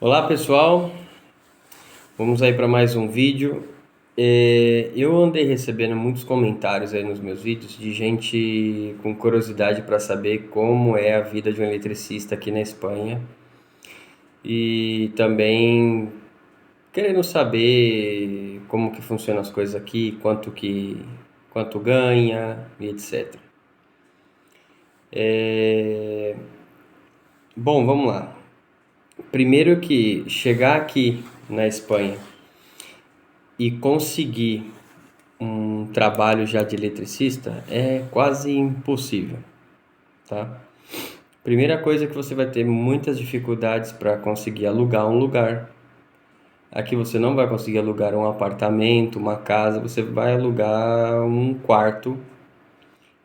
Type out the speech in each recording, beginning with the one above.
Olá pessoal, vamos aí para mais um vídeo. Eu andei recebendo muitos comentários aí nos meus vídeos de gente com curiosidade para saber como é a vida de um eletricista aqui na Espanha e também querendo saber como que funcionam as coisas aqui, quanto ganha e etc. Bom, vamos lá. Primeiro que chegar aqui na Espanha e conseguir um trabalho já de eletricista é quase impossível, tá? Primeira coisa é que você vai ter muitas dificuldades para conseguir alugar um lugar. Aqui você não vai conseguir alugar um apartamento, uma casa, você vai alugar um quarto.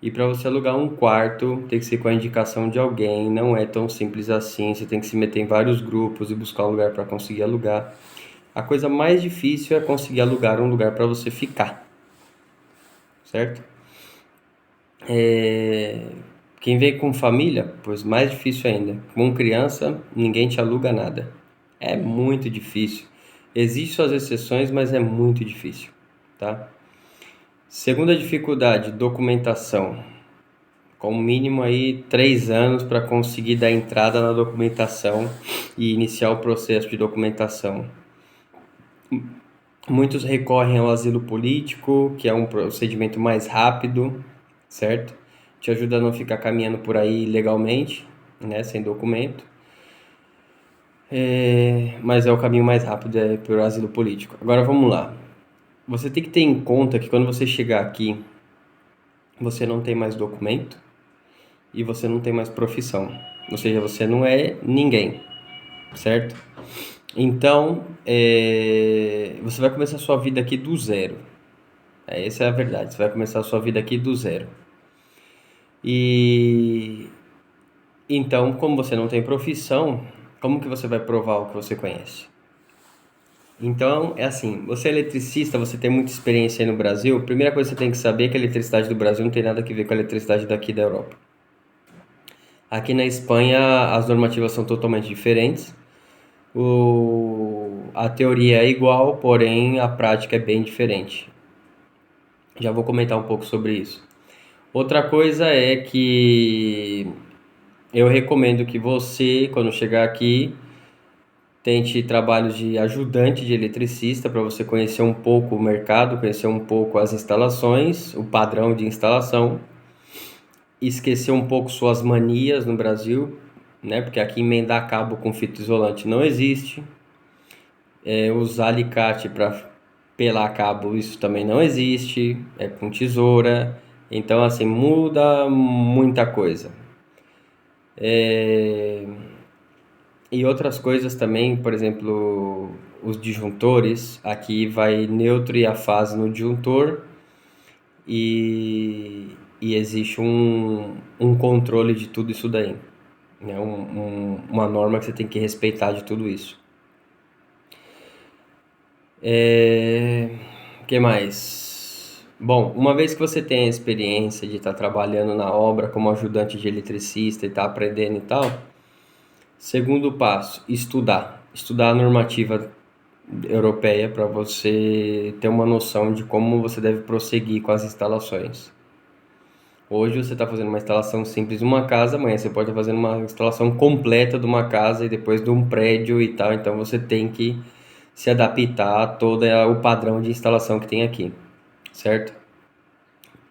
E para você alugar um quarto, tem que ser com a indicação de alguém, não é tão simples assim, você tem que se meter em vários grupos e buscar um lugar para conseguir alugar. A coisa mais difícil é conseguir alugar um lugar para você ficar, certo? Quem vem com família, pois mais difícil ainda. Com criança, ninguém te aluga nada. É muito difícil. Existem suas exceções, mas é muito difícil, tá? Segunda dificuldade, documentação. Com o mínimo aí 3 anos para conseguir dar entrada na documentação e iniciar o processo de documentação. Muitos recorrem ao asilo político, que é um procedimento mais rápido, certo? Te ajuda a não ficar caminhando por aí ilegalmente, né, sem documento. Mas é o caminho mais rápido, é pelo asilo político. Agora vamos lá. Você tem que ter em conta que quando você chegar aqui, você não tem mais documento e você não tem mais profissão. Ou seja, você não é ninguém, certo? Então, você vai começar a sua vida aqui do zero. Essa é a verdade. Você vai começar a sua vida aqui do zero. E então, como você não tem profissão, como que você vai provar o que você conhece? Então, é assim, você é eletricista, você tem muita experiência aí no Brasil, a primeira coisa que você tem que saber é que a eletricidade do Brasil não tem nada a ver com a eletricidade daqui da Europa. Aqui na Espanha, as normativas são totalmente diferentes. A teoria é igual, porém a prática é bem diferente. Já vou comentar um pouco sobre isso. Outra coisa é que eu recomendo que você, quando chegar aqui, tente trabalhos de ajudante de eletricista para você conhecer um pouco o mercado, conhecer um pouco as instalações, o padrão de instalação, esquecer um pouco suas manias no Brasil, né? Porque aqui emendar cabo com fita isolante não existe. Usar alicate para pelar cabo, isso também não existe. É com tesoura. Então, assim, muda muita coisa. E outras coisas também, por exemplo, os disjuntores, aqui vai neutro e a fase no disjuntor e existe um controle de tudo isso daí, né? Uma norma que você tem que respeitar de tudo isso. Que mais? Bom, uma vez que você tem a experiência de estar trabalhando na obra como ajudante de eletricista e estar aprendendo e tal, segundo passo, estudar. Estudar a normativa europeia para você ter uma noção de como você deve prosseguir com as instalações. Hoje você está fazendo uma instalação simples de uma casa, amanhã você pode estar fazendo uma instalação completa de uma casa e depois de um prédio e tal. Então você tem que se adaptar a todo o padrão de instalação que tem aqui, certo?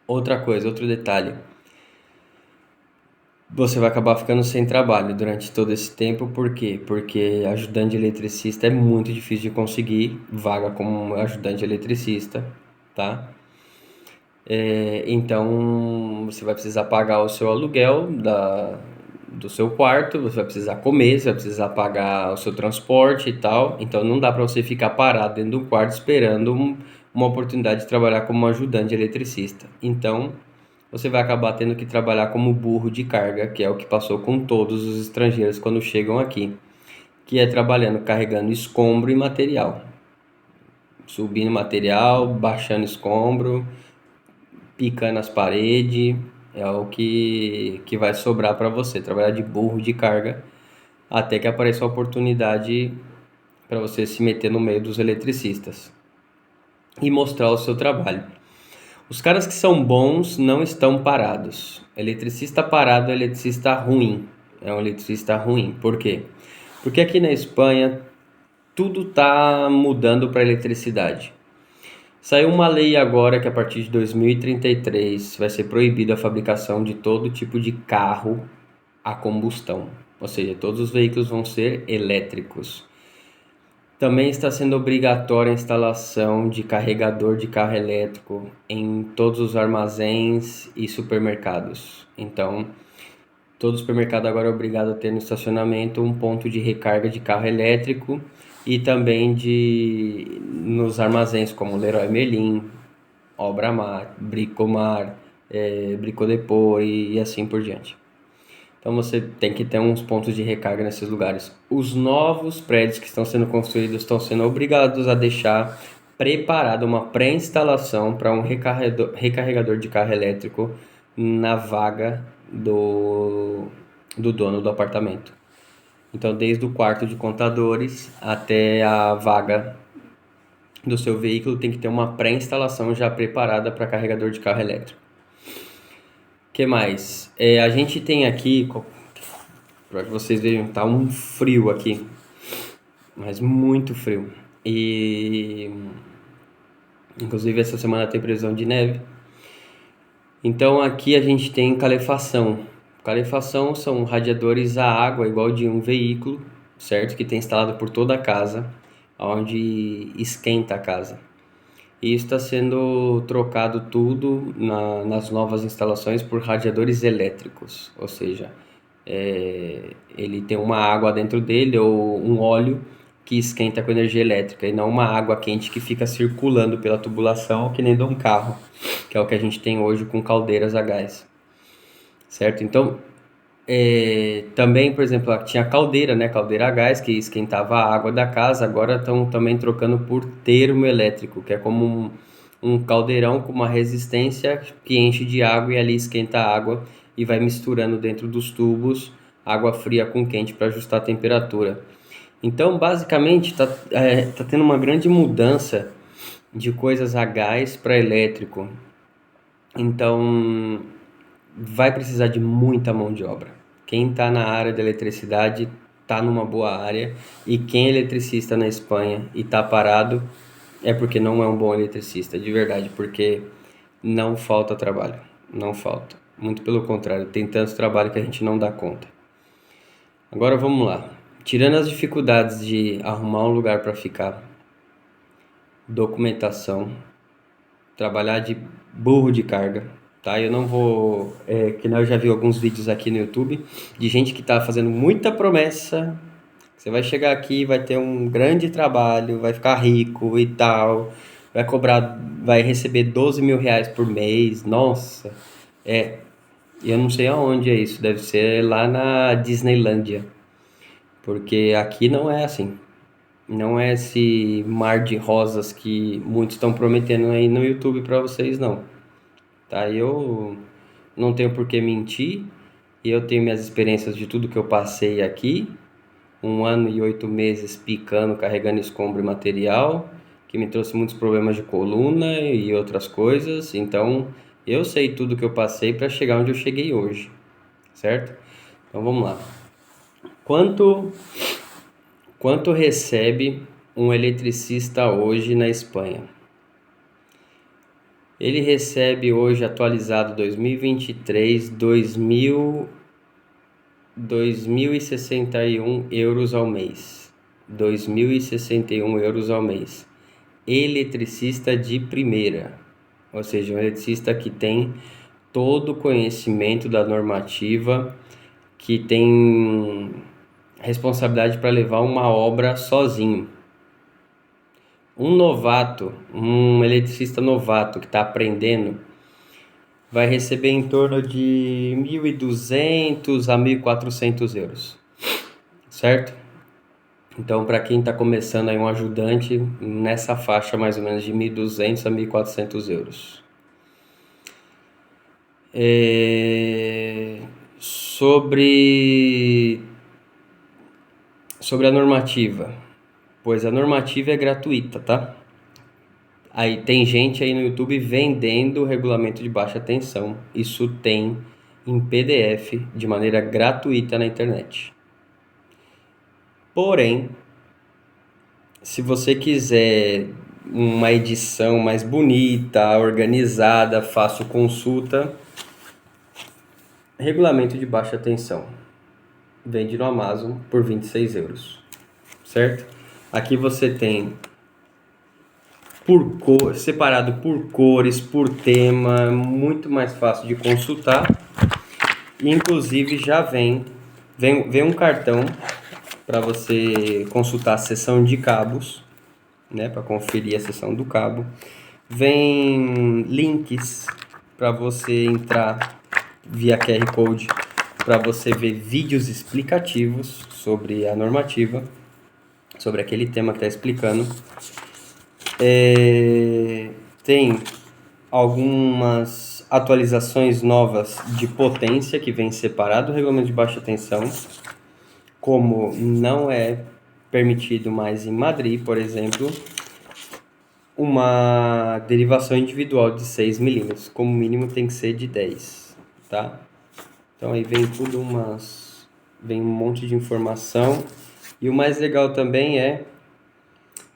Outra coisa, outro detalhe. Você vai acabar ficando sem trabalho durante todo esse tempo, por quê? Porque ajudante de eletricista é muito difícil de conseguir vaga como ajudante de eletricista, tá? Então você vai precisar pagar o seu aluguel do seu quarto, você vai precisar comer, você vai precisar pagar o seu transporte e tal. Então não dá para você ficar parado dentro do quarto esperando uma oportunidade de trabalhar como ajudante de eletricista. Então você vai acabar tendo que trabalhar como burro de carga, que é o que passou com todos os estrangeiros quando chegam aqui, que é trabalhando, carregando escombro e material, subindo material, baixando escombro, picando as paredes, é o que vai sobrar para você, trabalhar de burro de carga, até que apareça a oportunidade para você se meter no meio dos eletricistas e mostrar o seu trabalho. Os caras que são bons não estão parados. Eletricista parado é eletricista ruim. É um eletricista ruim. Por quê? Porque aqui na Espanha tudo está mudando para eletricidade. Saiu uma lei agora que a partir de 2033 vai ser proibida a fabricação de todo tipo de carro a combustão. Ou seja, todos os veículos vão ser elétricos. Também está sendo obrigatória a instalação de carregador de carro elétrico em todos os armazéns e supermercados. Então, todo supermercado agora é obrigado a ter no estacionamento um ponto de recarga de carro elétrico e também nos armazéns como Leroy Merlin, Obramar, Bricomar, Bricodepot e assim por diante. Então você tem que ter uns pontos de recarga nesses lugares. Os novos prédios que estão sendo construídos estão sendo obrigados a deixar preparada uma pré-instalação para um recarregador de carro elétrico na vaga do dono do apartamento. Então, desde o quarto de contadores até a vaga do seu veículo, tem que ter uma pré-instalação já preparada para carregador de carro elétrico. O que mais? A gente tem aqui, para que vocês vejam, tá um frio aqui, mas muito frio. E inclusive essa semana tem previsão de neve. Então aqui a gente tem calefação. Calefação são radiadores a água igual de um veículo, certo? Que tem instalado por toda a casa, onde esquenta a casa. E isso está sendo trocado tudo nas novas instalações por radiadores elétricos, ou seja, ele tem uma água dentro dele ou um óleo que esquenta com energia elétrica e não uma água quente que fica circulando pela tubulação que nem de um carro, que é o que a gente tem hoje com caldeiras a gás, certo? Então, também, por exemplo, tinha caldeira, né? Caldeira a gás que esquentava a água da casa, agora estão também trocando por termoelétrico, que é como um caldeirão com uma resistência que enche de água e ali esquenta a água e vai misturando dentro dos tubos água fria com quente para ajustar a temperatura. Então, basicamente, tá tendo uma grande mudança de coisas a gás para elétrico. Então, vai precisar de muita mão de obra. Quem está na área da eletricidade está numa boa área, e quem é eletricista na Espanha e está parado é porque não é um bom eletricista, de verdade, porque não falta trabalho, não falta. Muito pelo contrário, tem tanto trabalho que a gente não dá conta. Agora vamos lá. Tirando as dificuldades de arrumar um lugar para ficar, documentação, trabalhar de burro de carga, tá? Eu não vou, que eu já vi alguns vídeos aqui no YouTube de gente que tá fazendo muita promessa. Você vai chegar aqui, vai ter um grande trabalho, vai ficar rico e tal, vai receber 12 mil reais por mês. Nossa, eu não sei aonde é isso, deve ser lá na Disneylândia, porque aqui não é assim. Não é esse mar de rosas que muitos estão prometendo aí no YouTube para vocês, não. Tá? Eu não tenho por que mentir, e eu tenho minhas experiências de tudo que eu passei aqui. 1 ano e 8 meses picando, carregando escombro e material, que me trouxe muitos problemas de coluna e outras coisas. Então, eu sei tudo que eu passei para chegar onde eu cheguei hoje, certo? Então, vamos lá. Quanto recebe um eletricista hoje na Espanha? Ele recebe hoje, atualizado 2023, 2.061 euros ao mês. 2.061 euros ao mês. Eletricista de primeira, ou seja, um eletricista que tem todo o conhecimento da normativa, que tem responsabilidade para levar uma obra sozinho. Um eletricista novato que está aprendendo, vai receber em torno de 1.200 a 1.400 euros, certo? Então, para quem está começando aí, um ajudante, nessa faixa mais ou menos de 1.200 a 1.400 euros. Sobre a normativa. Pois a normativa é gratuita, tá? Aí tem gente aí no YouTube vendendo o regulamento de baixa tensão. Isso tem em PDF de maneira gratuita na internet. Porém, se você quiser uma edição mais bonita, organizada, fácil consulta, regulamento de baixa tensão. Vende no Amazon por 26 euros, certo? Aqui você tem por cor, separado por cores, por tema, muito mais fácil de consultar. Inclusive já vem um cartão para você consultar a seção de cabos, né, para conferir a seção do cabo. Vem links para você entrar via QR Code para você ver vídeos explicativos sobre a normativa, sobre aquele tema que está explicando. Tem algumas atualizações novas de potência que vem separado do regulamento de baixa tensão, como não é permitido mais em Madrid, por exemplo, uma derivação individual de 6 milímetros, como mínimo tem que ser de 10, tá? Então aí vem um monte de informação, e o mais legal também é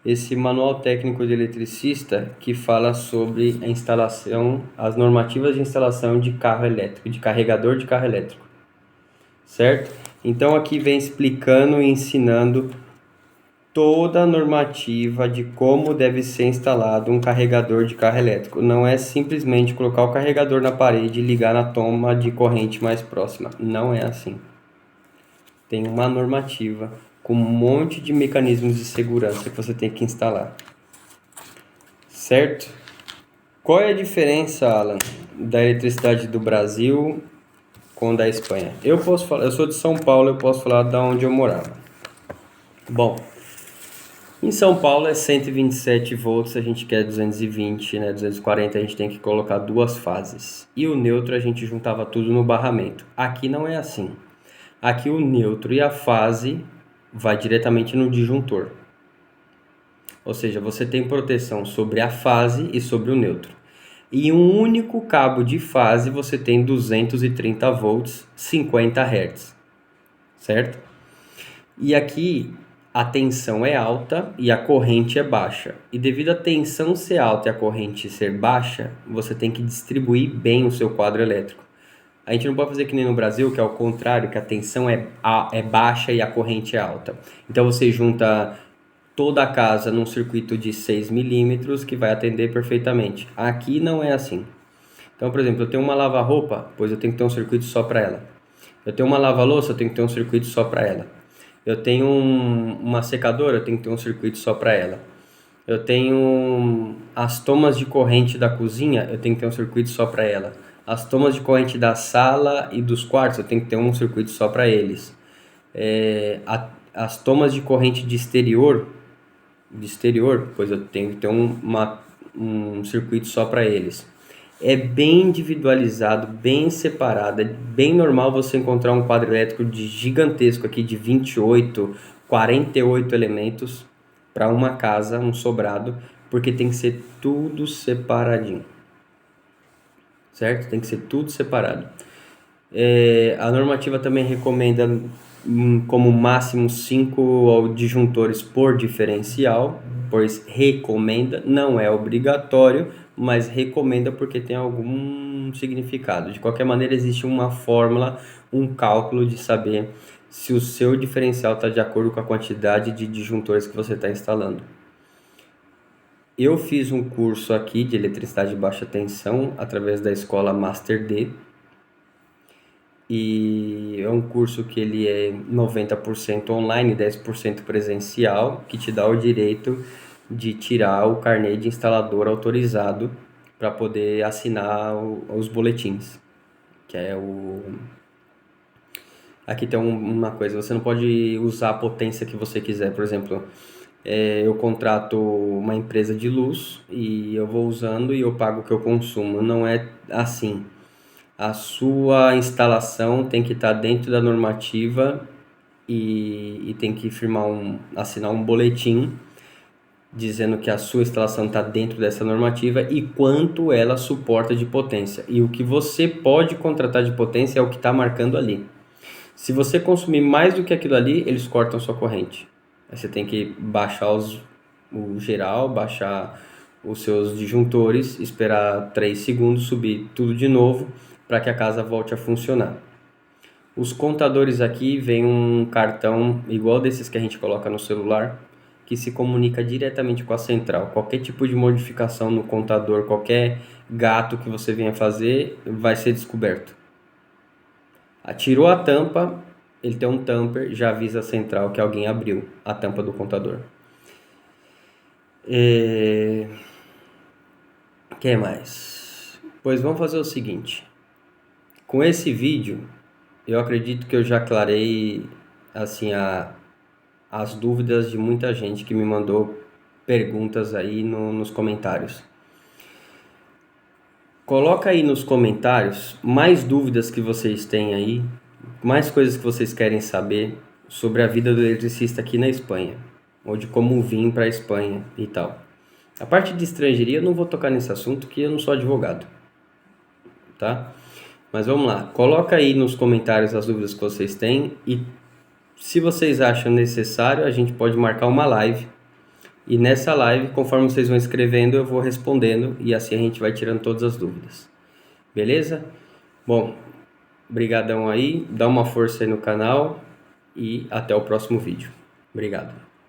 esse manual técnico de eletricista que fala sobre a instalação, as normativas de instalação de carro elétrico, de carregador de carro elétrico, certo? Então aqui vem explicando e ensinando toda a normativa de como deve ser instalado um carregador de carro elétrico. Não é simplesmente colocar o carregador na parede e ligar na toma de corrente mais próxima. Não é assim. Tem uma normativa com um monte de mecanismos de segurança que você tem que instalar. Certo? Qual é a diferença, Alan, da eletricidade do Brasil com da Espanha? Eu sou de São Paulo, eu posso falar de onde eu morava. Bom, em São Paulo é 127 volts, a gente quer 220, né? 240 a gente tem que colocar duas fases. E o neutro a gente juntava tudo no barramento. Aqui não é assim. Aqui o neutro e a fase vai diretamente no disjuntor. Ou seja, você tem proteção sobre a fase e sobre o neutro. E um único cabo de fase você tem 230 volts, 50 Hz, certo? E aqui a tensão é alta e a corrente é baixa. E devido à tensão ser alta e a corrente ser baixa, você tem que distribuir bem o seu quadro elétrico. A gente não pode fazer que nem no Brasil, que é o contrário, que a tensão é baixa e a corrente é alta. Então você junta toda a casa num circuito de 6 milímetros que vai atender perfeitamente. Aqui não é assim. Então, por exemplo, eu tenho uma lava-roupa, pois eu tenho que ter um circuito só para ela. Eu tenho uma lava-louça, eu tenho que ter um circuito só para ela. Eu tenho uma secadora, eu tenho que ter um circuito só para ela. Eu tenho as tomas de corrente da cozinha, eu tenho que ter um circuito só para ela. As tomas de corrente da sala e dos quartos, eu tenho que ter um circuito só para eles. As tomas de corrente de exterior, pois eu tenho que ter um circuito só para eles. É bem individualizado, bem separado, é bem normal você encontrar um quadro elétrico gigantesco aqui de 28, 48 elementos para uma casa, um sobrado, porque tem que ser tudo separadinho, certo? Tem que ser tudo separado. A normativa também recomenda como máximo 5 disjuntores por diferencial, pois recomenda, não é obrigatório, mas recomenda porque tem algum significado. De qualquer maneira, existe uma fórmula, um cálculo de saber se o seu diferencial está de acordo com a quantidade de disjuntores que você está instalando. Eu fiz um curso aqui de eletricidade de baixa tensão através da escola Master D, e é um curso que ele é 90% online, 10% presencial, que te dá o direito de tirar o carnê de instalador autorizado para poder assinar os boletins, que é Aqui tem uma coisa, você não pode usar a potência que você quiser. Por exemplo, eu contrato uma empresa de luz e eu vou usando e eu pago o que eu consumo. Não é assim. A sua instalação tem que estar dentro da normativa e tem que assinar um boletim dizendo que a sua instalação está dentro dessa normativa e quanto ela suporta de potência. E o que você pode contratar de potência é o que está marcando ali. Se você consumir mais do que aquilo ali, eles cortam sua corrente. Aí você tem que baixar o geral, baixar os seus disjuntores, esperar 3 segundos, subir tudo de novo para que a casa volte a funcionar. Os contadores aqui vem um cartão igual desses que a gente coloca no celular, que se comunica diretamente com a central. Qualquer tipo de modificação no contador, qualquer gato que você venha fazer, vai ser descoberto. Tirou a tampa, ele tem um tamper, já avisa a central que alguém abriu a tampa do contador. Que mais? Pois vamos fazer o seguinte. Com esse vídeo, eu acredito que eu já aclarei assim as dúvidas de muita gente que me mandou perguntas aí nos comentários. Coloca aí nos comentários mais dúvidas que vocês têm aí, mais coisas que vocês querem saber sobre a vida do eletricista aqui na Espanha, ou de como vir para a Espanha e tal. A parte de estrangeiria eu não vou tocar nesse assunto, que eu não sou advogado, tá? Mas vamos lá, coloca aí nos comentários as dúvidas que vocês têm e se vocês acham necessário, a gente pode marcar uma live. E nessa live, conforme vocês vão escrevendo, eu vou respondendo e assim a gente vai tirando todas as dúvidas. Beleza? Bom, brigadão aí, dá uma força aí no canal e até o próximo vídeo. Obrigado.